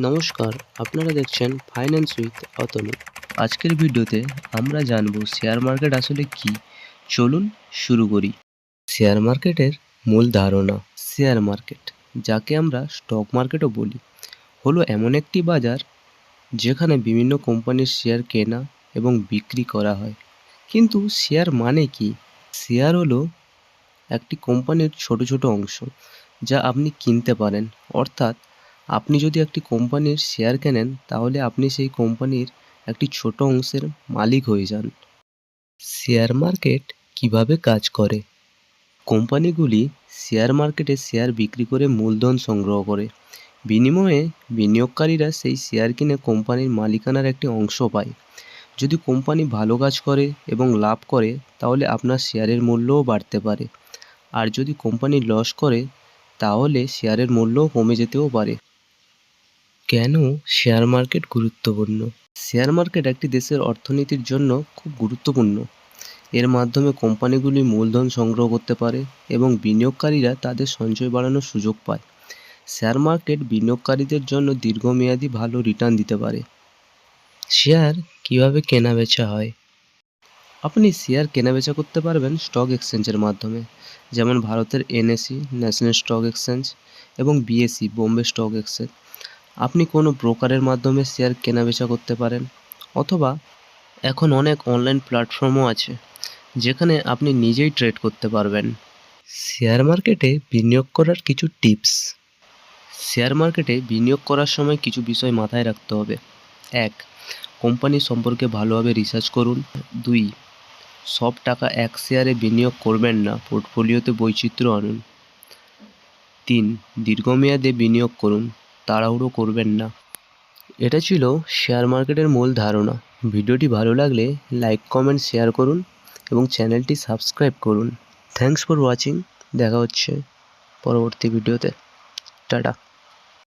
নমস্কার, আপনারা দেখছেন ফাইন্যান্স উইথ অতনু। আজকের ভিডিওতে আমরা জানব শেয়ার মার্কেট আসলে কি। চলুন শুরু করি। শেয়ার মার্কেটের মূল ধারণা। শেয়ার মার্কেট, যাকে আমরা স্টক মার্কেটও বলি, হলো এমন একটি বাজার যেখানে বিভিন্ন কোম্পানির শেয়ার কেনা এবং বিক্রি করা হয়। কিন্তু শেয়ার মানে কি? শেয়ার হলো একটি কোম্পানির ছোট ছোট অংশ যা আপনি কিনতে পারেন। অর্থাৎ আপনি যদি একটি কোম্পানির শেয়ার কেনেন তাহলে আপনি সেই কোম্পানির একটি ছোট অংশের মালিক হয়ে যান। শেয়ার মার্কেট কিভাবে কাজ করে? কোম্পানিগুলি শেয়ার মার্কেটে শেয়ার বিক্রি করে মূলধন সংগ্রহ করে। বিনিময়ে বিনিয়োগকারীরা সেই শেয়ার কিনে কোম্পানির মালিকানার একটি অংশ পায়। যদি কোম্পানি ভালো কাজ করে এবং লাভ করে তাহলে আপনার শেয়ারের মূল্যও বাড়তে পারে। আর যদি কোম্পানি লস করে তাহলে শেয়ারের মূল্যও কমে যেতেও পারে। কেন শেয়ার মার্কেট গুরুত্বপূর্ণ? শেয়ার মার্কেট একটি দেশের অর্থনীতির জন্য খুব গুরুত্বপূর্ণ। এর মাধ্যমে কোম্পানিগুলি মূলধন সংগ্রহ করতে পারে এবং বিনিয়োগকারীরা তাদের সঞ্চয় বাড়ানোর সুযোগ পায়। শেয়ার মার্কেট বিনিয়োগকারীদের জন্য দীর্ঘমেয়াদী ভালো রিটার্ন দিতে পারে। শেয়ার কিভাবে কেনা বেচা হয়? আপনি শেয়ার কেনাবেচা করতে পারবেন স্টক এক্সচেঞ্জের মাধ্যমে, যেমন ভারতের এনএসই ন্যাশনাল স্টক এক্সচেঞ্জ এবং বিএসই বোম্বে স্টক এক্সচেঞ্জ। আপনি কোনো ব্রোকারের মাধ্যমে শেয়ার কেনাবেচা করতে পারেন, অথবা এখন অনেক অনলাইন প্ল্যাটফর্মও আছে যেখানে আপনি নিজেই ট্রেড করতে পারবেন। শেয়ার মার্কেটে বিনিয়োগ করার কিছু টিপস। শেয়ার মার্কেটে বিনিয়োগ করার সময় কিছু বিষয় মাথায় রাখতে হবে। 1. কোম্পানি সম্পর্কে ভালোভাবে রিসার্চ করুন। 2. সব টাকা এক শেয়ারে বিনিয়োগ করবেন না, পোর্টফোলিওতে বৈচিত্র্য আনুন। 3. দীর্ঘমেয়াদে বিনিয়োগ করুন, তাড়াহুড়ো করবেন না। এটা ছিল শেয়ার মার্কেটের মূল ধারণা। ভিডিওটি ভালো লাগলে লাইক, কমেন্ট, শেয়ার করুন এবং চ্যানেলটি সাবস্ক্রাইব করুন। Thanks for watching. দেখা হচ্ছে পরবর্তী ভিডিওতে। টাটা।